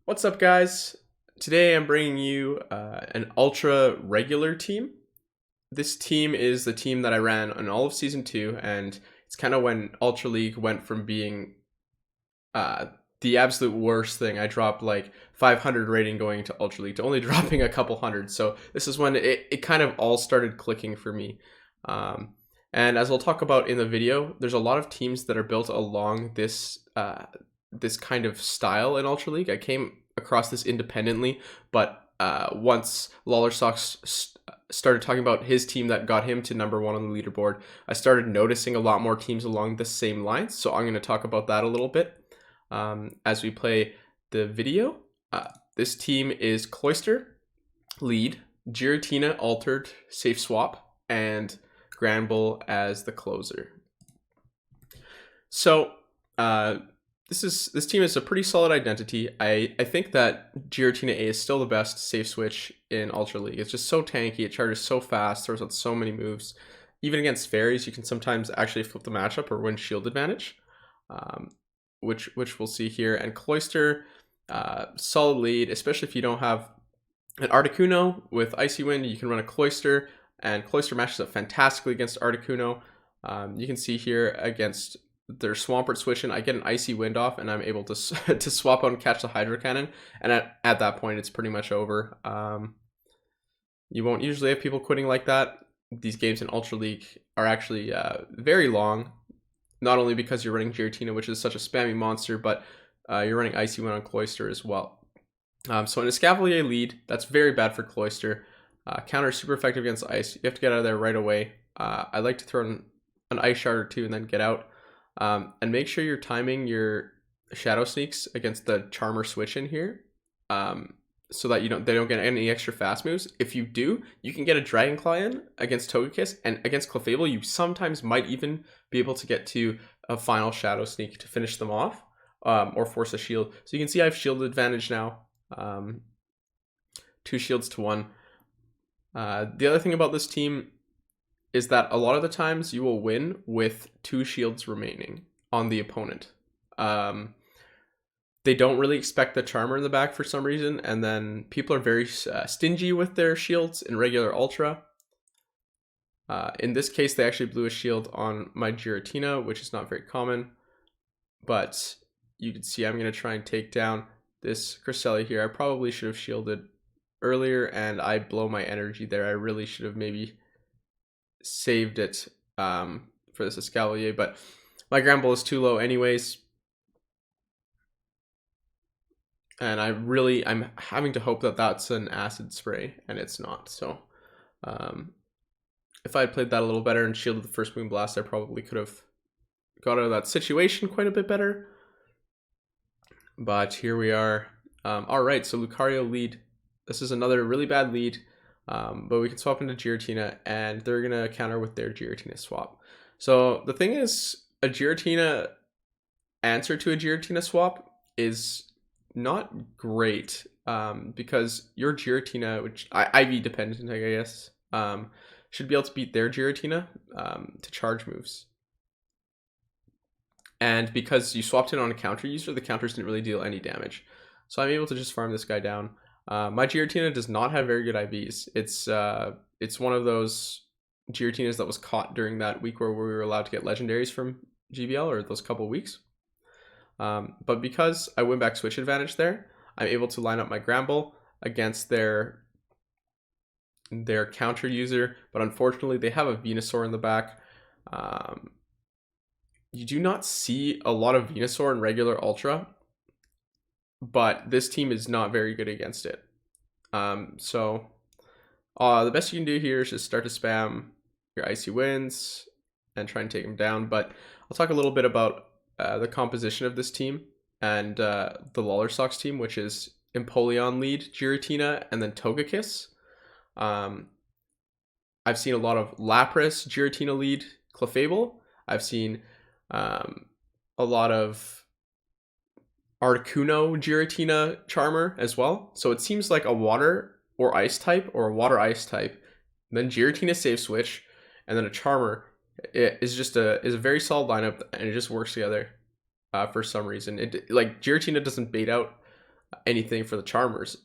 What's up, guys? Today I'm bringing you an ultra regular team. This team is the team that I ran on all of Season 2, and it's kind of when Ultra League went from being the absolute worst thing. I dropped like 500 rating going into Ultra League to only dropping a couple hundred. So this is when it kind of all started clicking for me. And as I'll talk about in the video, there's a lot of teams that are built along this this kind of style in Ultra League. I came across this independently, but once Lollersox started talking about his team that got him to #1 on the leaderboard, I started noticing a lot more teams along the same lines. So I'm going to talk about that a little bit as we play the video. This team is Cloyster lead, Giratina-Altered safe swap, and Granbull as the closer. So this team is a pretty solid identity. I think that Giratina-A is still the best safe switch in Ultra League. It's just so tanky, it charges so fast, throws out so many moves. Even against fairies, you can sometimes actually flip the matchup or win shield advantage, which we'll see here. And Cloyster, solid lead, especially if you don't have an Articuno with Icy Wind. You can run a Cloyster, and Cloyster matches up fantastically against Articuno. You can see here against their Swampert switching, I get an Icy Wind off, and I'm able to to swap out and catch the Hydro Cannon. And at that point, it's pretty much over. You won't usually have people quitting like that. These games in Ultra League are actually very long, not only because you're running Giratina, which is such a spammy monster, but you're running Icy Wind on Cloyster as well. So in a Escavalier lead, that's very bad for Cloyster. Counter is super effective against ice. You have to get out of there right away. I like to throw in an ice shard or two and then get out. And make sure you're timing your shadow sneaks against the charmer switch in here, so that they don't get any extra fast moves. If you do, you can get a Dragon Claw in against Togekiss, and against Clefable, you sometimes might even be able to get to a final shadow sneak to finish them off, or force a shield. So you can see I have shield advantage now, 2 shields to 1. The other thing about this team is that a lot of the times you will win with 2 shields remaining on the opponent. They don't really expect the charmer in the back for some reason, and then people are very stingy with their shields in regular Ultra. In this case, they actually blew a shield on my Giratina, which is not very common, but you can see I'm going to try and take down this Cresselia here. I probably should have shielded earlier, and I blow my energy there. I really should have maybe saved it for this Escavalier, but my Granbull is too low anyways, and I'm having to hope that that's an acid spray, and it's not. So if I had played that a little better and shielded the first Moonblast, I probably could have got out of that situation quite a bit better. But here we are. All right, so Lucario lead. This is another really bad lead, but we can swap into Giratina, and they're going to counter with their Giratina swap. So the thing is, a Giratina answer to a Giratina swap is not great, because your Giratina, which IV dependent, I guess, should be able to beat their Giratina to charge moves. And because you swapped it on a counter user, the counters didn't really deal any damage. So I'm able to just farm this guy down. My Giratina does not have very good IVs. It's one of those Giratinas that was caught during that week where we were allowed to get legendaries from GBL, or those couple weeks. But because I win back switch advantage there, I'm able to line up my Granbull against their counter user. But unfortunately, they have a Venusaur in the back. You do not see a lot of Venusaur in regular Ultra, but this team is not very good against it. So the best you can do here is just start to spam your Icy Winds and try and take them down. But I'll talk a little bit about the composition of this team and the Lollersox team, which is Empoleon lead, Giratina, and then Togekiss. I've seen a lot of Lapras, Giratina lead, Clefable. I've seen a lot of Articuno, Giratina, Charmer as well. So it seems like a water or ice type, or a water ice type, then Giratina safe switch, and then a Charmer is a very solid lineup, and it just works together for some reason. Like Giratina doesn't bait out anything for the Charmers.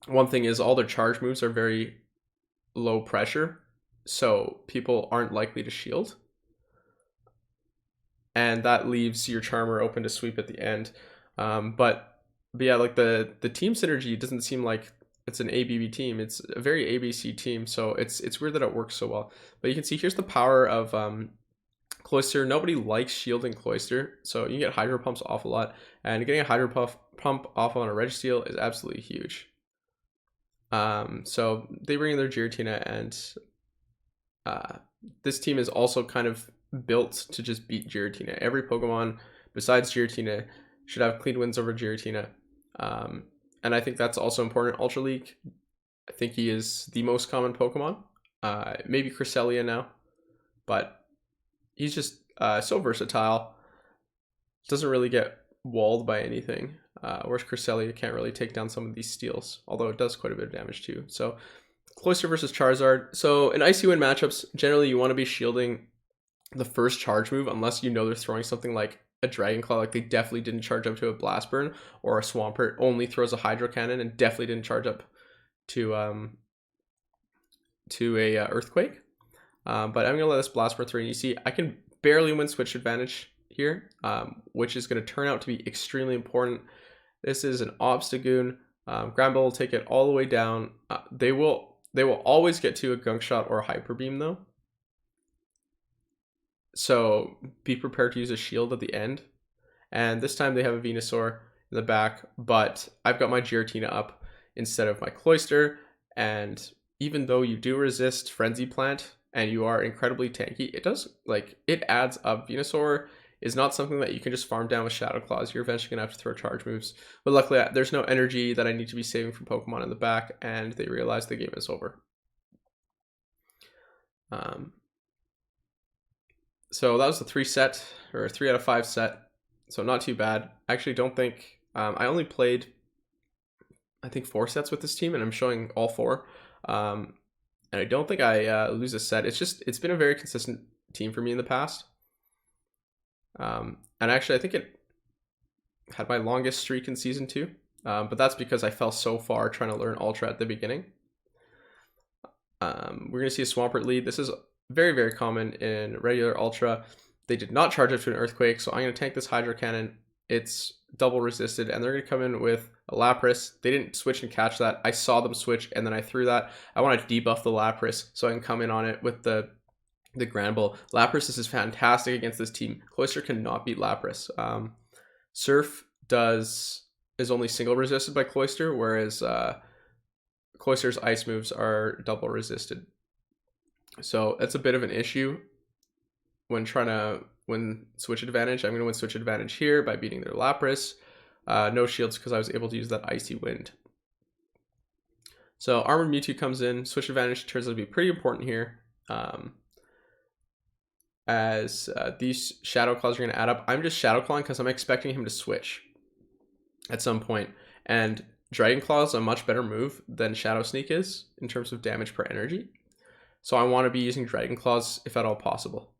One thing is all their charge moves are very low pressure, so people aren't likely to shield. And that leaves your Charmer open to sweep at the end. But yeah, like the team synergy doesn't seem like it's an ABB team. It's a very ABC team, so it's weird that it works so well. But you can see here's the power of Cloyster. Nobody likes shielding Cloyster, so you can get Hydro Pumps off a lot, and getting a Hydro Pump off on a Registeel is absolutely huge. So they bring in their Giratina, and this team is also kind of built to just beat Giratina. Every Pokemon besides Giratina should have clean wins over Giratina. And I think that's also important in Ultra League. I think he is the most common Pokemon. Maybe Cresselia now, but he's just so versatile. Doesn't really get walled by anything. Whereas Cresselia can't really take down some of these steals, although it does quite a bit of damage too. So Cloyster versus Charizard. So in Icy Wind matchups, generally you want to be shielding the first charge move unless you know they're throwing something like a Dragon Claw, like they definitely didn't charge up to a Blast Burn, or a Swampert only throws a Hydro Cannon and definitely didn't charge up to a Earthquake. But I'm gonna let this Blast Burn through, and you see I can barely win switch advantage here, which is going to turn out to be extremely important. This is an Obstagoon. Granbull will take it all the way down. They will always get to a Gunk Shot or a Hyper Beam though. So be prepared to use a shield at the end. And this time they have a Venusaur in the back, but I've got my Giratina up instead of my Cloyster. And even though you do resist Frenzy Plant and you are incredibly tanky, it does, like, it adds up. Venusaur is not something that you can just farm down with Shadow Claws. You're eventually gonna have to throw charge moves. But luckily there's no energy that I need to be saving from Pokemon in the back, and they realize the game is over. So that was the 3 out of 5 set. So not too bad. I actually don't think, I only played, I think 4 sets with this team, and I'm showing all 4. And I don't think I lose a set. It's been a very consistent team for me in the past. And actually I think it had my longest streak in season 2. But that's because I fell so far trying to learn Ultra at the beginning. We're gonna see a Swampert lead. This is very, very common in regular Ultra. They did not charge up to an Earthquake, so I'm going to tank this Hydro Cannon. It's double resisted, and they're going to come in with a Lapras. They didn't switch and catch that. I saw them switch, and then I threw that. I want to debuff the Lapras so I can come in on it with the Granbull. Lapras, this is fantastic against this team. Cloyster cannot beat Lapras. Surf is only single resisted by Cloyster, whereas Cloyster's ice moves are double resisted. So that's a bit of an issue when trying to win switch advantage. I'm going to win switch advantage here by beating their Lapras. No shields because I was able to use that Icy Wind. So Armored Mewtwo comes in. Switch advantage turns out to be pretty important here. As these Shadow Claws are going to add up. I'm just Shadow Clawing because I'm expecting him to switch at some point. And Dragon Claw is a much better move than Shadow Sneak is in terms of damage per energy. So I want to be using Dragon Claws if at all possible.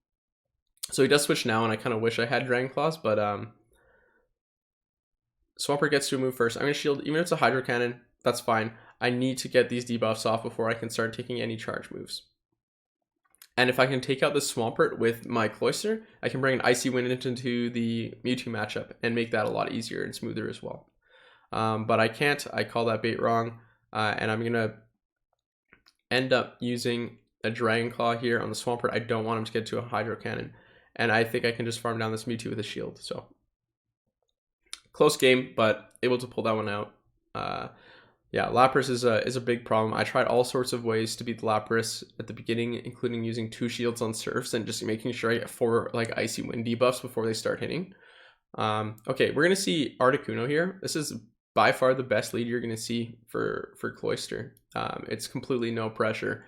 So he does switch now, and I kind of wish I had Dragon Claws, but Swampert gets to a move first. I'm going to shield, even if it's a Hydro Cannon, that's fine. I need to get these debuffs off before I can start taking any charge moves. And if I can take out the Swampert with my Cloyster, I can bring an Icy Wind into the Mewtwo matchup and make that a lot easier and smoother as well. But I can't. I call that bait wrong, and I'm going to end up using a Dragon Claw here on the Swampert. I don't want him to get to a Hydro Cannon, and I think I can just farm down this Mewtwo with a shield. So close game, but able to pull that one out. Yeah, Lapras is a big problem. I tried all sorts of ways to beat the Lapras at the beginning, including using 2 shields on Surfs and just making sure I get 4 like Icy Wind debuffs before they start hitting. Okay, we're gonna see Articuno here. This is by far the best lead you're gonna see for Cloyster. It's completely no pressure.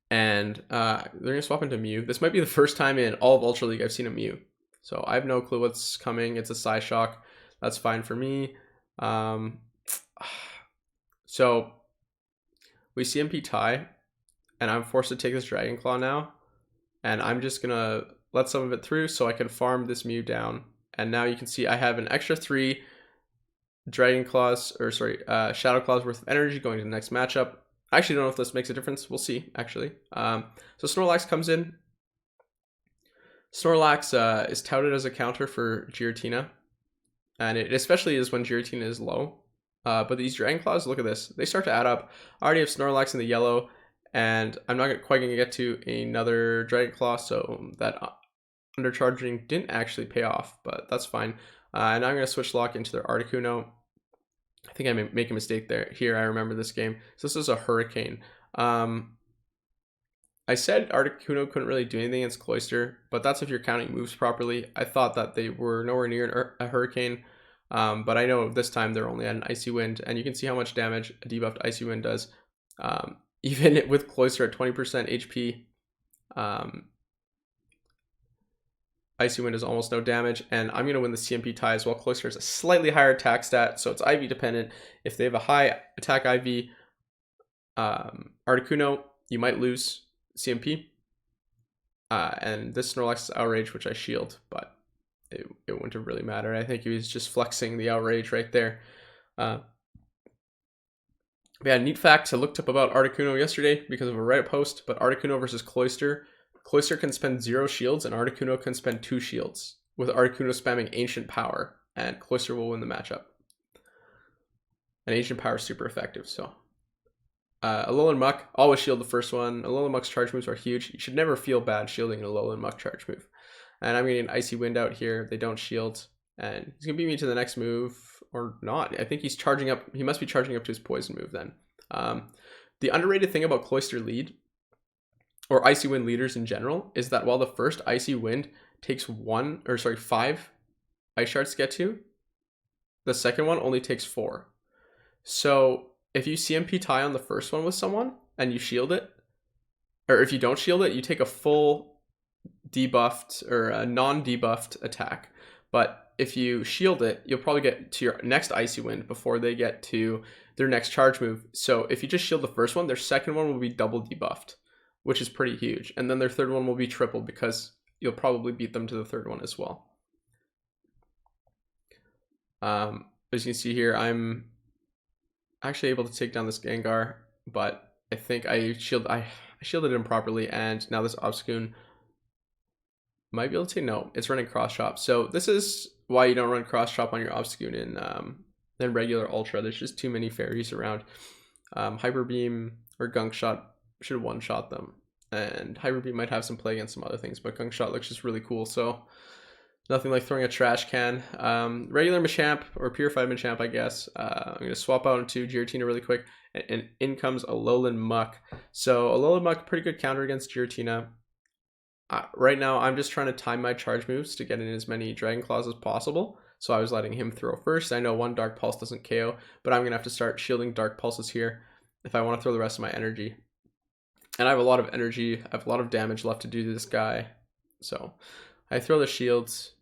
And they're going to swap into Mew. This might be the first time in all of Ultra League I've seen a Mew. So I have no clue what's coming. It's a Psyshock. That's fine for me. So we CMP tie, and I'm forced to take this Dragon Claw now. And I'm just going to let some of it through so I can farm this Mew down And now you can see I have an extra 3 Dragon Claws, or sorry, Shadow Claws worth of energy going to the next matchup. I actually don't know if this makes a difference. We'll see, actually. So Snorlax comes in. Snorlax is touted as a counter for Giratina. And it especially is when Giratina is low. But these Dragon Claws, look at this. They start to add up. I already have Snorlax in the yellow. And I'm not quite going to get to another Dragon Claw. So that undercharging didn't actually pay off. But that's fine. And I'm going to switch lock into their Articuno. I think I may make a mistake there. Here, I remember this game. So this is a Hurricane. I said Articuno couldn't really do anything against Cloyster, but that's if you're counting moves properly. I thought that they were nowhere near a Hurricane, but I know this time they're only at an Icy Wind, and you can see how much damage a debuffed Icy Wind does. Even with Cloyster at 20% HP, Icy Wind is almost no damage, and I'm going to win the CMP tie as well. Cloyster has a slightly higher attack stat, so it's IV dependent. If they have a high attack IV Articuno, you might lose CMP. And this Snorlax is Outrage, which I shield, but it wouldn't have really mattered. I think he was just flexing the Outrage right there. Yeah, neat fact, I looked up about Articuno yesterday because of a Reddit post, but Articuno versus Cloyster. Cloyster can spend 0 shields and Articuno can spend 2 shields, with Articuno spamming Ancient Power, and Cloyster will win the matchup. And Ancient Power is super effective, so. Alolan Muck, always shield the first one. Alolan Muck's charge moves are huge. You should never feel bad shielding an Alolan Muck charge move. And I'm getting an Icy Wind out here. They don't shield. And he's going to beat me to the next move, or not. I think he's charging up. He must be charging up to his Poison move then. The underrated thing about Cloyster lead, or Icy Wind leaders in general, is that while the first Icy Wind takes 5 Ice Shards to get to, the second one only takes 4. So if you CMP tie on the first one with someone and you shield it, or if you don't shield it, you take a full debuffed or a non-debuffed attack. But if you shield it, you'll probably get to your next Icy Wind before they get to their next charge move. So if you just shield the first one, their second one will be double debuffed, which is pretty huge. And then their third one will be triple because you'll probably beat them to the third one as well. As you can see here, I'm actually able to take down this Gengar, but I think I shielded him properly, and now this Obstagoon might be able to. No, it's running Cross Chop. So this is why you don't run Cross Chop on your Obstagoon in regular Ultra. There's just too many fairies around. Hyper Beam or Gunk Shot should one-shot them, and Hyper Beam might have some play against some other things, but Gunk Shot looks just really cool. So nothing like throwing a trash can. Regular Machamp, or Purified Machamp, I guess. I'm going to swap out into Giratina really quick. And in comes Alolan Muck. So Alolan Muck, pretty good counter against Giratina. Right now, I'm just trying to time my charge moves to get in as many Dragon Claws as possible. So I was letting him throw first. I know one Dark Pulse doesn't KO, but I'm going to have to start shielding Dark Pulses here if I want to throw the rest of my energy. And I have a lot of energy. I have a lot of damage left to do to this guy. So I throw the shields,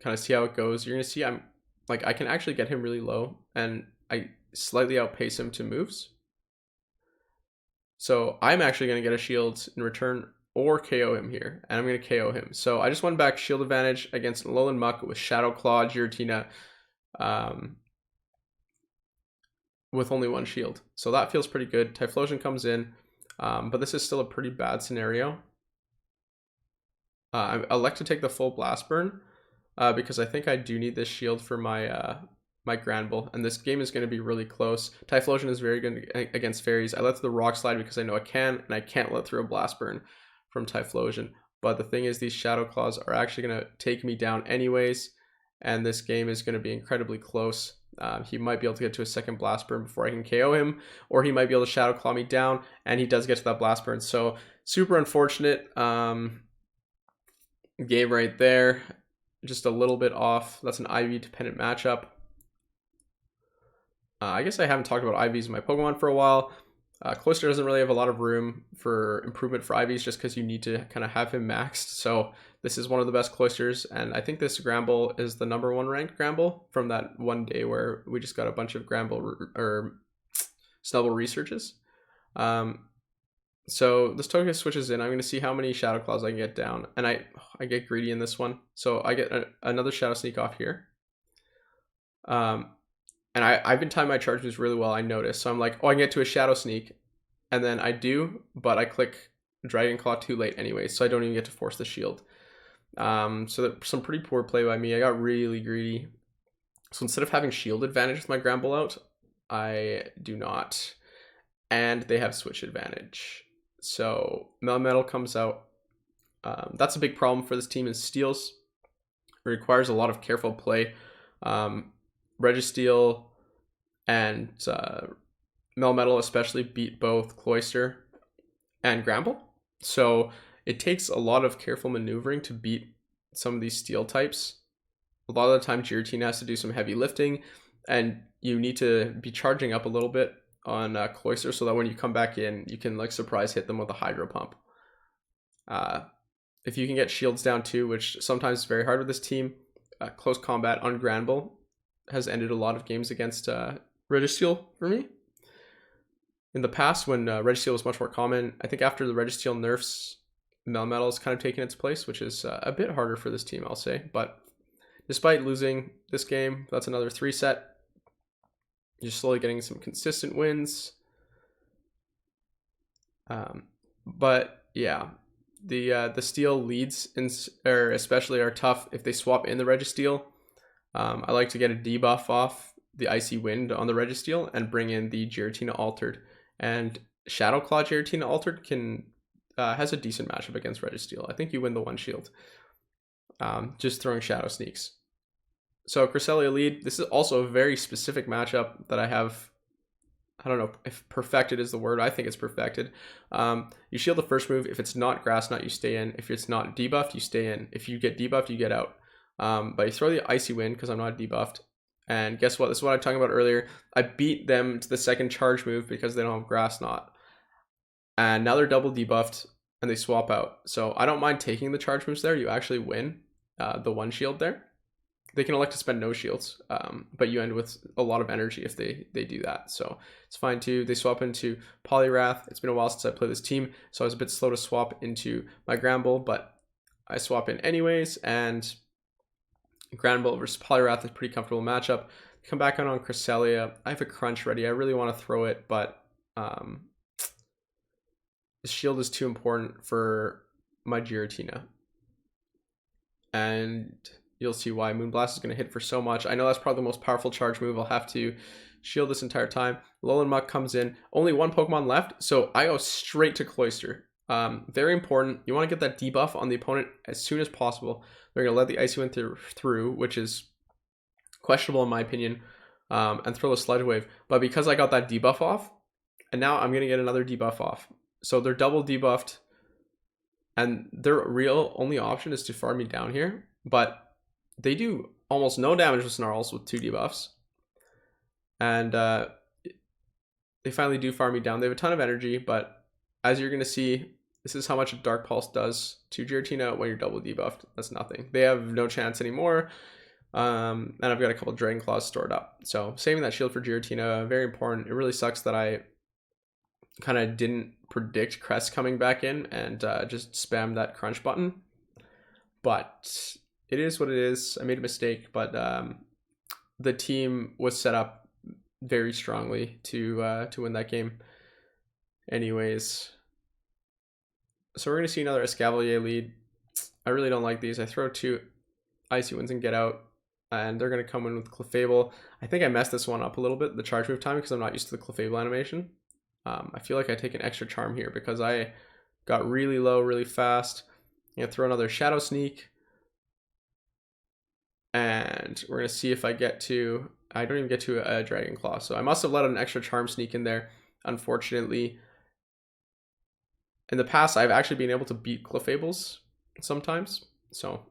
kind of see how it goes. You're going to see I can actually get him really low, and I slightly outpace him to moves. So I'm actually going to get a shield in return or KO him here, and I'm going to KO him. So I just won back shield advantage against Alolan Muck with Shadow Claw Giratina with only 1 shield. So that feels pretty good. Typhlosion comes in, but this is still a pretty bad scenario. I elect to take the full Blast Burn because I think I do need this shield for my my Granbull, and this game is going to be really close. Typhlosion is very good against fairies. I let through the Rock Slide because I know I can, and I can't let through a Blast Burn from Typhlosion. But the thing is, these Shadow Claws are actually going to take me down anyways, and this game is going to be incredibly close. He might be able to get to a second Blast Burn before I can KO him, or he might be able to Shadow Claw me down, and he does get to that Blast Burn. So super unfortunate game right there. Just a little bit off. That's an IV dependent matchup. I guess I haven't talked about IVs in my Pokemon for a while. Cloyster doesn't really have a lot of room for improvement for IVs just because you need to kind of have him maxed. So this is one of the best Cloysters, and I think this Granbull is the #1 ranked Granbull from that one day where we just got a bunch of Granbull or Snubbull researches. So this Togekiss switches in. I'm going to see how many Shadow Claws I can get down. And I get greedy in this one. So I get another Shadow Sneak off here. And I've been timing my charge moves really well, I noticed. So I'm like, oh, I can get to a Shadow Sneak. And then I do, but I click Dragon Claw too late anyway. So I don't even get to force the shield. So that's some pretty poor play by me. I got really greedy. So instead of having shield advantage with my Granbull out, I do not. And they have switch advantage. So Melmetal comes out. That's a big problem for this team is steals. It requires a lot of careful play. Registeel and Melmetal especially beat both Cloyster and Granbull. So it takes a lot of careful maneuvering to beat some of these steel types. A lot of the time Giratina has to do some heavy lifting, and you need to be charging up a little bit on Cloyster so that when you come back in, you can like surprise hit them with a Hydro Pump. If you can get shields down too, which sometimes is very hard with this team, close combat on Granbull has ended a lot of games against Registeel for me. In the past, when Registeel was much more common, I think after the Registeel nerfs, Melmetal has kind of taken its place, which is a bit harder for this team, I'll say. But despite losing this game, that's another 3 set. You're slowly getting some consistent wins. But yeah, the steel leads especially are tough if they swap in the Registeel. I like to get a debuff off the Icy Wind on the Registeel and bring in the Giratina-Altered. And Shadow Claw Giratina-Altered has a decent matchup against Registeel. I think you win the one shield. Just throwing Shadow Sneaks. So Cresselia lead. This is also a very specific matchup that I have. I don't know if perfected is the word. I think it's perfected. You shield the first move. If it's not Grass Knot, you stay in. If it's not debuffed, you stay in. If you get debuffed, you get out. But you throw the Icy Wind because I'm not debuffed. And guess what? This is what I was talking about earlier. I beat them to the second charge move because they don't have Grass Knot. And now they're double debuffed and they swap out. So I don't mind taking the charge moves there. You actually win the one shield there. They can elect to spend no shields, but you end with a lot of energy if they do that. So it's fine too. They swap into Poliwrath. It's been a while since I played this team, so I was a bit slow to swap into my Granbull, but I swap in anyways, and Granbull versus Poliwrath is a pretty comfortable matchup. Come back on Cresselia. I have a crunch ready. I really want to throw it, but the shield is too important for my Giratina. And you'll see why. Moonblast is going to hit for so much. I know that's probably the most powerful charge move. I'll have to shield this entire time. A-Muk comes in. Only one Pokemon left, so I go straight to Cloyster. Very important. You want to get that debuff on the opponent as soon as possible. They're going to let the Icy Wind through, which is questionable in my opinion, and throw the Sludge Wave. But because I got that debuff off, and now I'm going to get another debuff off. So they're double debuffed, and their real only option is to farm me down here. But they do almost no damage with Snarls with 2 debuffs. And they finally do farm me down. They have a ton of energy, but as you're going to see, this is how much a Dark Pulse does to Giratina when you're double debuffed. That's nothing. They have no chance anymore. And I've got a couple Dragon Claws stored up. So saving that shield for Giratina, very important. It really sucks that I kind of didn't predict Cress coming back in and just spam that crunch button. But it is what it is. I made a mistake, but the team was set up very strongly to win that game. Anyways, so we're going to see another Escavalier lead. I really don't like these. I throw 2 Icy Winds and get out, and they're going to come in with Clefable. I think I messed this one up a little bit, the charge move time, because I'm not used to the Clefable animation. I feel like I take an extra charm here because I got really low really fast. I'm going to throw another Shadow Sneak. And we're going to see if I get to... I don't even get to a Dragon Claw. So I must have let an extra Charm Sneak in there, unfortunately. In the past, I've actually been able to beat Clefables sometimes. So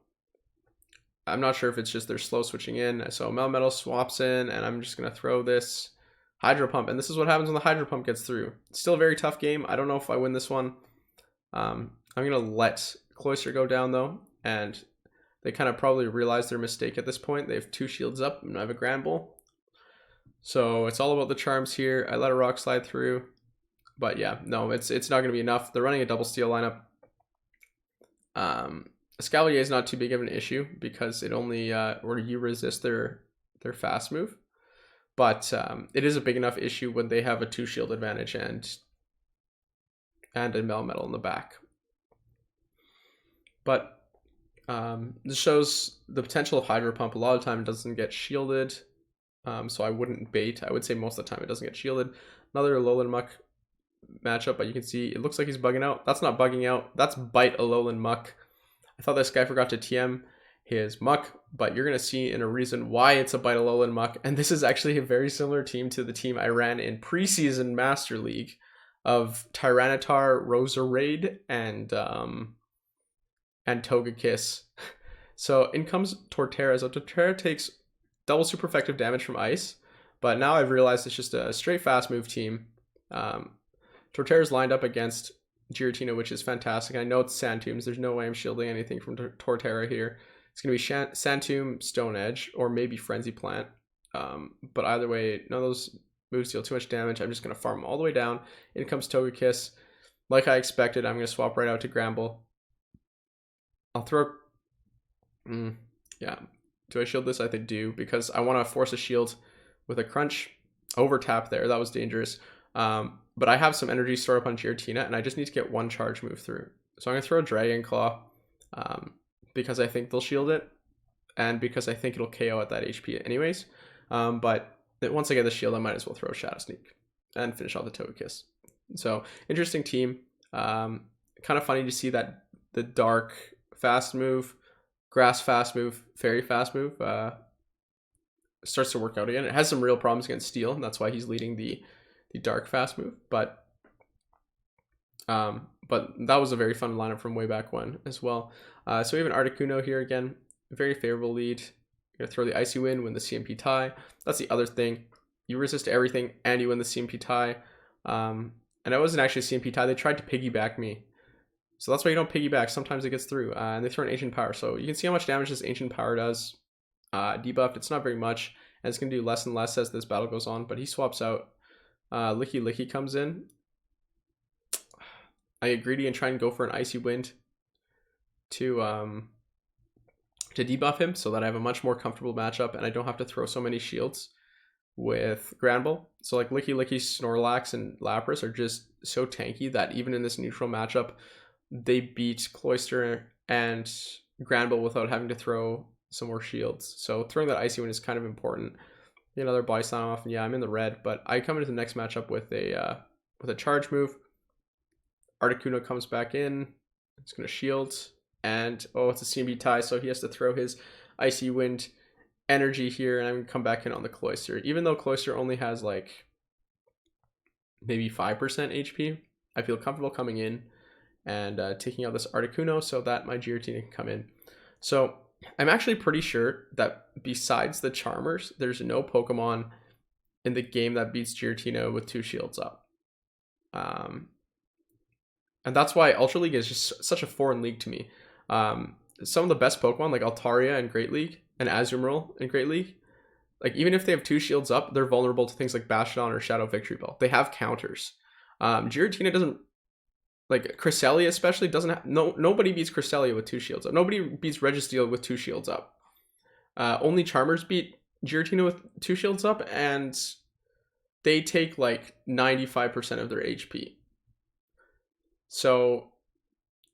I'm not sure if it's just they're slow switching in. So Melmetal swaps in, and I'm just going to throw this Hydro Pump. And this is what happens when the Hydro Pump gets through. It's still a very tough game. I don't know if I win this one. I'm going to let Cloyster go down, though. And they kind of probably realize their mistake at this point. They have 2 shields up, and I have a Granbull. So it's all about the charms here. I let a Rock Slide through. But yeah, no, it's not going to be enough. They're running a double steal lineup. Escavalier is not too big of an issue because it only or you resist their fast move, but it is a big enough issue when they have a 2 shield advantage and a Melmetal in the back. But this shows the potential of Hydro Pump. A lot of the time it doesn't get shielded, so I wouldn't bait. I would say most of the time it doesn't get shielded. Another Alolan Muck matchup, but you can see it looks like he's bugging out. That's not bugging out. That's Bite Alolan Muck. I thought this guy forgot to TM his Muck, but you're going to see in a reason why it's a Bite Alolan Muck. And this is actually a very similar team to the team I ran in preseason Master League of Tyranitar, Roserade, and Togekiss. So in comes Torterra. So Torterra takes double super effective damage from Ice, but now I've realized it's just a straight fast move team. Torterra's lined up against Giratina, which is fantastic. I know it's Sandtombs. There's no way I'm shielding anything from Torterra here. It's going to be Sandtomb, Stone Edge, or maybe Frenzy Plant. But either way, none of those moves deal too much damage. I'm just going to farm them all the way down. In comes Togekiss. Like I expected, I'm going to swap right out to Granbull. I'll throw... yeah. Do I shield this? I think I do, because I want to force a shield with a Crunch. Over tap there. That was dangerous. But I have some energy stored up on Giratina, and I just need to get one charge move through. So I'm going to throw a Dragon Claw, because I think they'll shield it, and because I think it'll KO at that HP anyways. But once I get the shield, I might as well throw a Shadow Sneak and finish off the Togekiss. So, interesting team. Kind of funny to see that the Dark fast move, Grass fast move, Fairy fast move starts to work out again. It has some real problems against Steel, and that's why he's leading the Dark fast move, but that was a very fun lineup from way back when as well. So we have an Articuno here again, very favorable lead. You're gonna throw the Icy Wind, win the CMP tie. That's the other thing. You resist everything and you win the CMP tie. And it wasn't actually a CMP tie. They tried to piggyback me, so that's why you don't piggyback. Sometimes it gets through. And they throw an Ancient Power, so you can see how much damage this Ancient Power does. Debuffed, it's not very much, and it's gonna do less and less as this battle goes on. But he swaps out. Lickilicky comes in. I get greedy and try and go for an Icy Wind to debuff him so that I have a much more comfortable matchup and I don't have to throw so many shields with Granbull. So like Lickilicky, Snorlax, and Lapras are just so tanky that even in this neutral matchup, they beat Cloyster and Granbull without having to throw some more shields. So throwing that Icy Wind is kind of important. Another body slam off, and yeah, I'm in the red, but I come into the next matchup with a charge move. Articuno comes back in. It's going to shield, and oh, it's a CMB tie, so he has to throw his Icy Wind energy here, and I'm going to come back in on the Cloyster. Even though Cloyster only has like maybe 5% HP, I feel comfortable coming in and taking out this Articuno so that my Giratina can come in. So I'm actually pretty sure that besides the Charmers, there's no Pokemon in the game that beats Giratina with 2 shields up. And that's why Ultra League is just such a foreign league to me. Some of the best Pokemon, like Altaria in Great League and Azumarill in Great League, like even if they have 2 shields up, they're vulnerable to things like Bastion or Shadow Victory Bell. They have counters. Giratina doesn't, like Cresselia especially doesn't have, nobody beats Cresselia with 2 shields up. Nobody beats Registeel with 2 shields up. Only Charmers beat Giratina with 2 shields up, and they take like 95% of their HP. So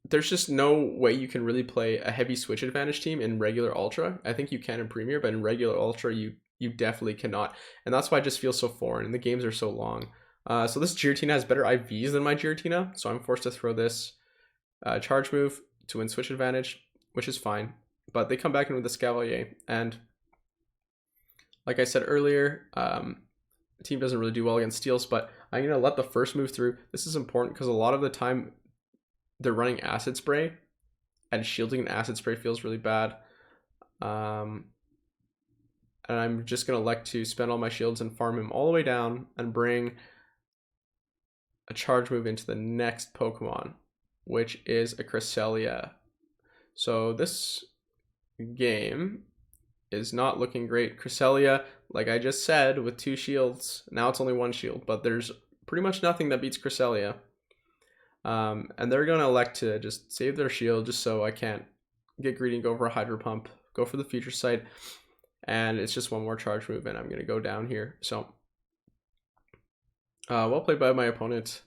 there's just no way you can really play a heavy switch advantage team in regular Ultra. I think you can in Premier, but in regular Ultra you definitely cannot. And that's why it just feels so foreign, and the games are so long. So this Giratina has better IVs than my Giratina, so I'm forced to throw this charge move to win switch advantage, which is fine. But they come back in with the Escavalier, and like I said earlier, the team doesn't really do well against steals, but I'm going to let the first move through. This is important because a lot of the time they're running Acid Spray, and shielding an Acid Spray feels really bad. And I'm just going to elect to spend all my shields and farm him all the way down and bring a charge move into the next Pokemon, which is a Cresselia. So this game is not looking great. Cresselia, like I just said, with 2 shields. Now it's only 1 shield, but there's pretty much nothing that beats Cresselia. And they're going to elect to just save their shield just so I can't get greedy and go for a Hydro Pump, go for the Future Sight, and it's just one more charge move and I'm going to go down here. So well played by my opponent.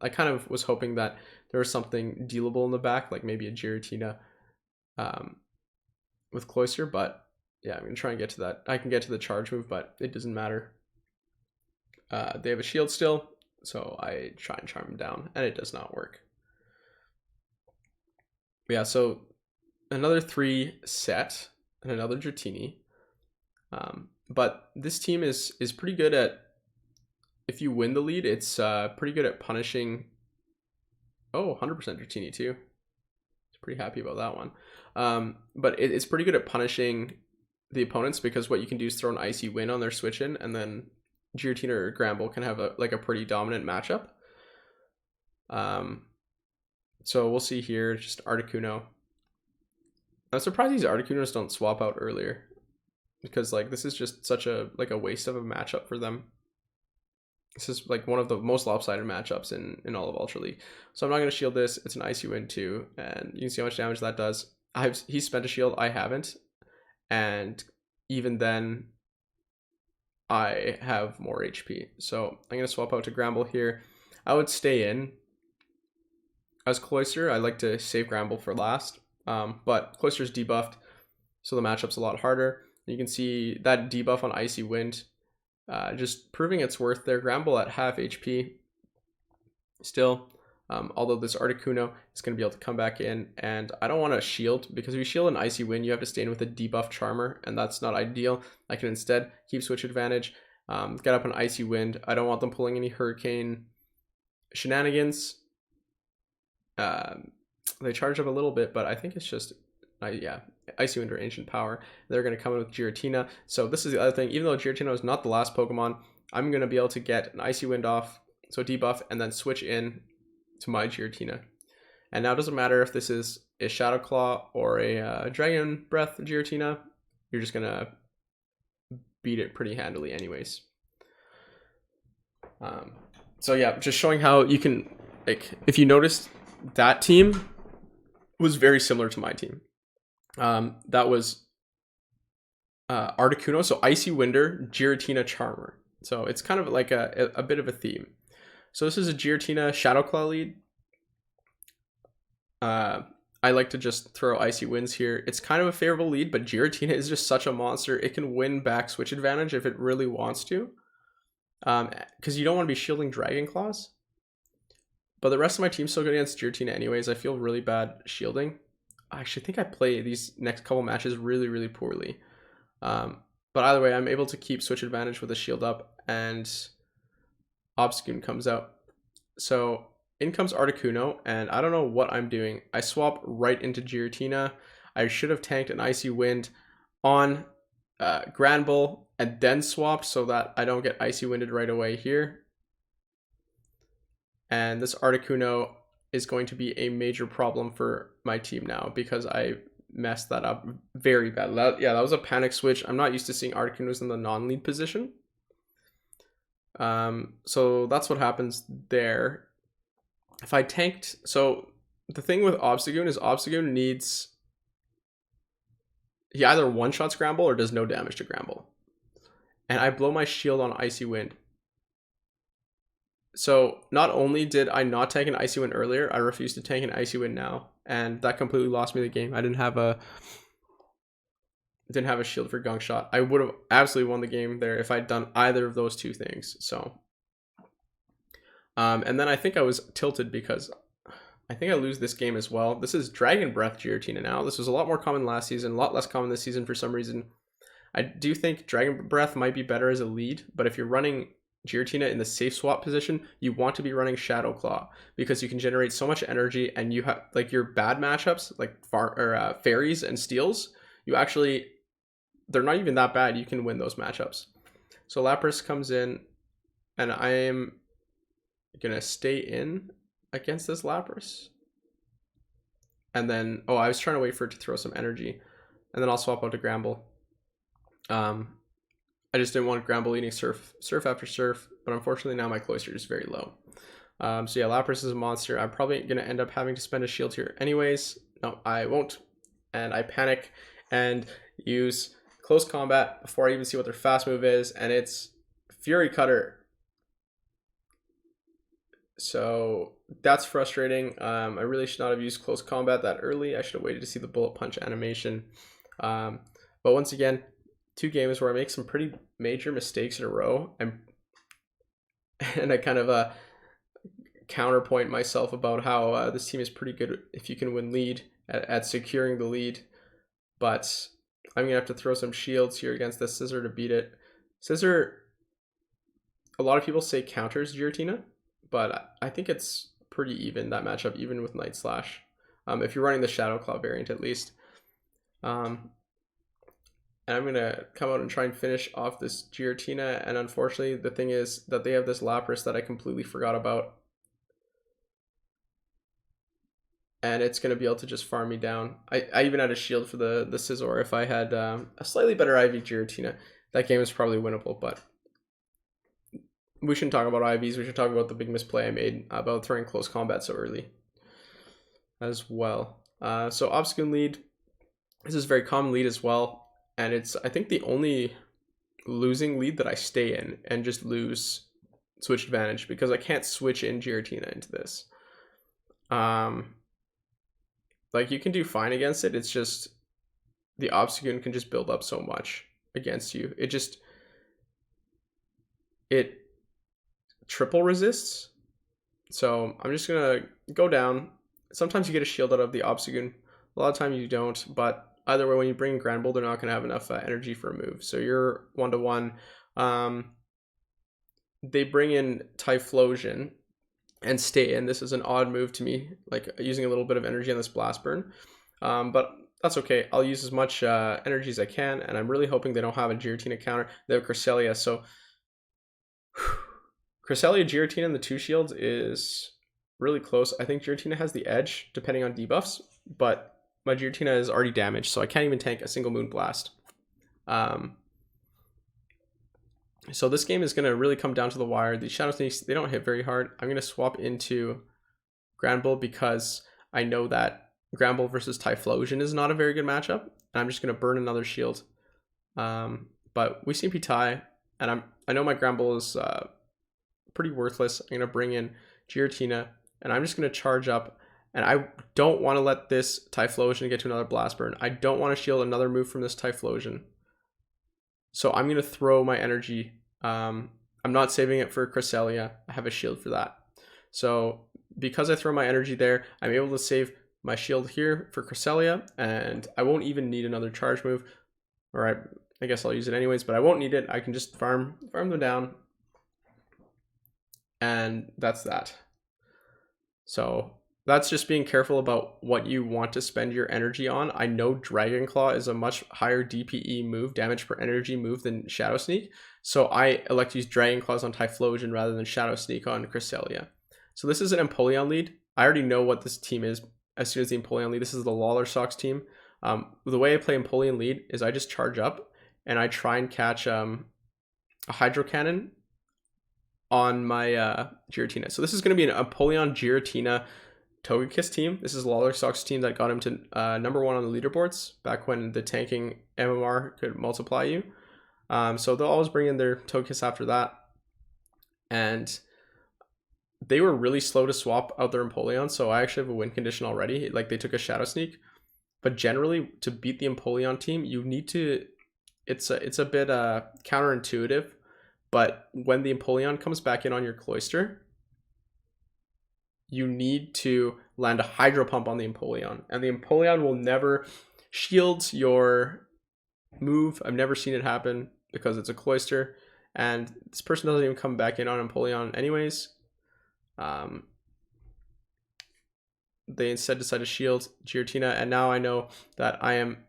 I kind of was hoping that there was something dealable in the back, like maybe a Giratina with Cloyster, but yeah, I'm going to try and get to that. I can get to the charge move, but it doesn't matter. They have a shield still, so I try and charm him down, and it does not work. Yeah, so another 3 set and another Dratini. But this team is pretty good at, if you win the lead, it's pretty good at punishing. Oh, 100% Dratini too. Pretty happy about that one. But it's pretty good at punishing the opponents, because what you can do is throw an Icy Wind on their switch in, and then Giratina or Granbull can have a pretty dominant matchup. So we'll see here, just Articuno. I'm surprised these Articunos don't swap out earlier, because like this is just such a waste of a matchup for them. This is like one of the most lopsided matchups in all of Ultra League. So I'm not going to shield this. It's an Icy Wind too, and you can see how much damage that does. He's spent a shield, I haven't, and even then I have more HP. So I'm going to swap out to Granbull here. I would stay in as Cloyster. I like to save Granbull for last, but Cloyster's debuffed, so the matchup's a lot harder. You can see that debuff on Icy Wind, just proving its worth there. Granbull at half HP still, although this Articuno is going to be able to come back in, and I don't want to shield, because if you shield an Icy Wind, you have to stay in with a debuff Charmer, and that's not ideal. I can instead keep switch advantage, get up an Icy Wind. I don't want them pulling any Hurricane shenanigans. They charge up a little bit, but I think it's just, yeah, Icy Wind or Ancient Power. They're going to come in with Giratina. So this is the other thing. Even though Giratina is not the last Pokemon, I'm going to be able to get an Icy Wind off, so debuff, and then switch in to my Giratina. And now it doesn't matter if this is a Shadow Claw or a Dragon Breath Giratina. You're just going to beat it pretty handily anyways. So yeah, just showing how you can, like, if you noticed, that team was very similar to my team. That was Articuno, so Icy Winder, Giratina, Charmer. So it's kind of like a bit of a theme. So this is a Giratina Shadow Claw lead. I like to just throw Icy Winds here. It's kind of a favorable lead, but Giratina is just such a monster. It can win back switch advantage if it really wants to, because you don't want to be shielding Dragon Claws. But the rest of my team's so good against Giratina anyways. I feel really bad shielding. I actually think I play these next couple matches really, really poorly. But either way, I'm able to keep switch advantage with a shield up, and Obstagoon comes out. So in comes Articuno, and I don't know what I'm doing. I swap right into Giratina. I should have tanked an Icy Wind on Granbull and then swapped so that I don't get Icy Winded right away here. And this Articuno is going to be a major problem for my team now, because I messed that up very bad. That was a panic switch. I'm not used to seeing Articunos in the non-lead position. So that's what happens there. If I tanked, so the thing with Obstagoon is Obstagoon needs, he either one-shots Granbull or does no damage to Granbull. And I blow my shield on Icy Wind. So not only did I not tank an Icy Wind earlier, I refused to tank an Icy Wind now, and that completely lost me the game. I didn't have a shield for Gunk Shot. I would have absolutely won the game there if I'd done either of those two things. So and then I think I was tilted because I think I lose this game as well. This is Dragon Breath Giratina now. This was a lot more common last season, a lot less common this season for some reason. I do think Dragon Breath might be better as a lead, but if you're running Giratina in the safe swap position, you want to be running Shadow Claw, because you can generate so much energy, and you have, like, your bad matchups like fairies and steels, you actually, they're not even that bad. You can win those matchups. So Lapras comes in, and I am gonna stay in against this Lapras, and then I was trying to wait for it to throw some energy, and then I'll swap out to Granbull. I just didn't want Granbull eating surf after surf, but unfortunately now my Cloyster is very low. So yeah, Lapras is a monster. I'm probably going to end up having to spend a shield here anyways. No, I won't. And I panic and use Close Combat before I even see what their fast move is, and it's Fury Cutter. So that's frustrating. I really should not have used Close Combat that early. I should have waited to see the Bullet Punch animation. But once again, 2 games where I make some pretty major mistakes in a row, and I kind of counterpoint myself about how this team is pretty good if you can win lead at securing the lead. But I'm gonna have to throw some shields here against this Scizor to beat it. Scizor, a lot of people say counters Giratina, but I think it's pretty even, that matchup, even with Night Slash, if you're running the Shadow Claw variant at least. And I'm going to come out and try and finish off this Giratina, and unfortunately the thing is that they have this Lapras that I completely forgot about. And it's going to be able to just farm me down. I even had a shield for the Scizor. If I had a slightly better IV Giratina, that game is probably winnable, but we shouldn't talk about IVs. We should talk about the big misplay I made about throwing Close Combat so early as well. So Obstagoon lead. This is a very common lead as well. And it's, I think, the only losing lead that I stay in and just lose switch advantage, because I can't switch in Giratina into this. Like, you can do fine against it. It's just the Obstagoon can just build up so much against you. It triple resists. So I'm just going to go down. Sometimes you get a shield out of the Obstagoon. A lot of times you don't, but either way, when you bring in Granbull, they're not going to have enough energy for a move. So you're 1-to-1. They bring in Typhlosion and stay in. This is an odd move to me, like using a little bit of energy on this Blast Burn. But that's okay. I'll use as much energy as I can, and I'm really hoping they don't have a Giratina counter. They have Cresselia, so Cresselia, Giratina, and the 2 shields is really close. I think Giratina has the edge, depending on debuffs, but my Giratina is already damaged, so I can't even tank a single Moonblast. So this game is going to really come down to the wire. The Shadow Sneaks, they don't hit very hard. I'm going to swap into Granbull because I know that Granbull versus Typhlosion is not a very good matchup, and I'm just going to burn another shield. But we CP tie, and I know my Granbull is pretty worthless. I'm going to bring in Giratina, and I'm just going to charge up. And I don't want to let this Typhlosion get to another Blast Burn. I don't want to shield another move from this Typhlosion. So I'm going to throw my energy. I'm not saving it for Cresselia. I have a shield for that. So because I throw my energy there, I'm able to save my shield here for Cresselia. And I won't even need another charge move. Or I guess I'll use it anyways, but I won't need it. I can just farm them down. And that's that. So that's just being careful about what you want to spend your energy on. I know Dragon Claw is a much higher DPE move, damage per energy move, than Shadow Sneak. So I elect to use Dragon Claws on Typhlosion rather than Shadow Sneak on Cresselia. So this is an Empoleon lead. I already know what this team is as soon as the Empoleon lead. This is the Lawler Sox team. The way I play Empoleon lead is I just charge up and I try and catch a Hydro Cannon on my Giratina. So this is going to be an Empoleon Giratina Togekiss team. This is Lawler Sox team that got him to #1 on the leaderboards back when the tanking MMR could multiply you. So they'll always bring in their Togekiss after that. And they were really slow to swap out their Empoleon, so I actually have a win condition already. Like, they took a Shadow Sneak. But generally, to beat the Empoleon team, you need to... It's a bit counterintuitive, but when the Empoleon comes back in on your Cloyster, you need to land a Hydro Pump on the Empoleon, and the Empoleon will never shield your move. I've never seen it happen because it's a Cloyster, and this person doesn't even come back in on Empoleon anyways. They instead decide to shield Giratina, and now I know that I am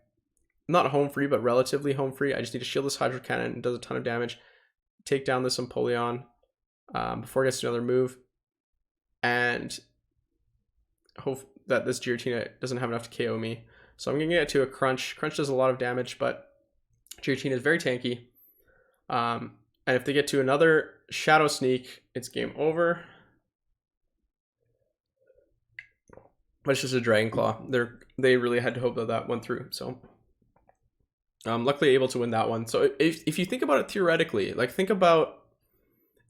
not home free, but relatively home free. I just need to shield this Hydro Cannon. It does a ton of damage. Take down this Empoleon before it gets to another move, and hope that this Giratina doesn't have enough to KO me. So I'm going to get to a Crunch. Crunch does a lot of damage, but Giratina is very tanky. And if they get to another Shadow Sneak, it's game over. But it's just a Dragon Claw. They really had to hope that that went through. So luckily able to win that one. So if you think about it theoretically, like think about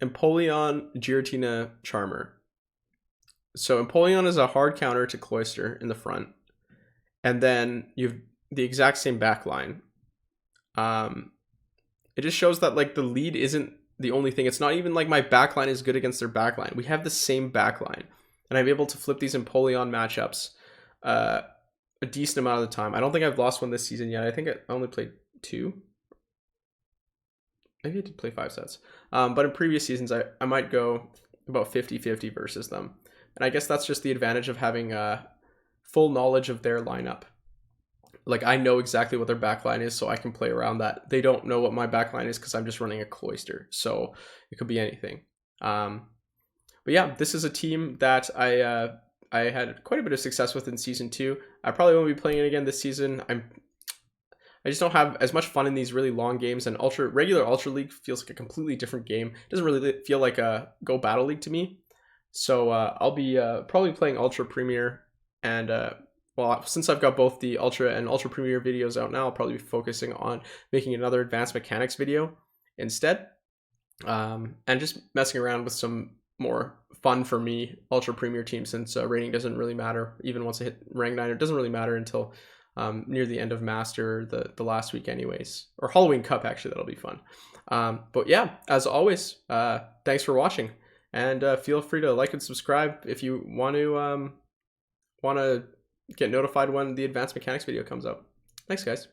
Empoleon, Giratina, Charmer. So Empoleon is a hard counter to Cloyster in the front. And then you've the exact same back line. It just shows that like the lead isn't the only thing. It's not even like my backline is good against their backline. We have the same backline. And I'm able to flip these Empoleon matchups a decent amount of the time. I don't think I've lost one this season yet. I think I only played 2. Maybe I did play 5 sets. But in previous seasons, I might go about 50-50 versus them. And I guess that's just the advantage of having full knowledge of their lineup. Like, I know exactly what their backline is, so I can play around that. They don't know what my backline is because I'm just running a Cloyster. So it could be anything. But yeah, this is a team that I had quite a bit of success with in Season 2. I probably won't be playing it again this season. I just don't have as much fun in these really long games, and regular Ultra League feels like a completely different game. It doesn't really feel like a Go Battle League to me. So I'll be probably playing Ultra Premier, and well, since I've got both the Ultra and Ultra Premier videos out now, I'll probably be focusing on making another Advanced Mechanics video instead, and just messing around with some more fun for me Ultra Premier teams, since rating doesn't really matter. Even once I hit rank 9, it doesn't really matter until near the end of Master, the last week anyways, or Halloween Cup. Actually, that'll be fun. But yeah, as always, thanks for watching, and feel free to like and subscribe if you want to get notified when the Advanced Mechanics video comes out. Thanks, guys.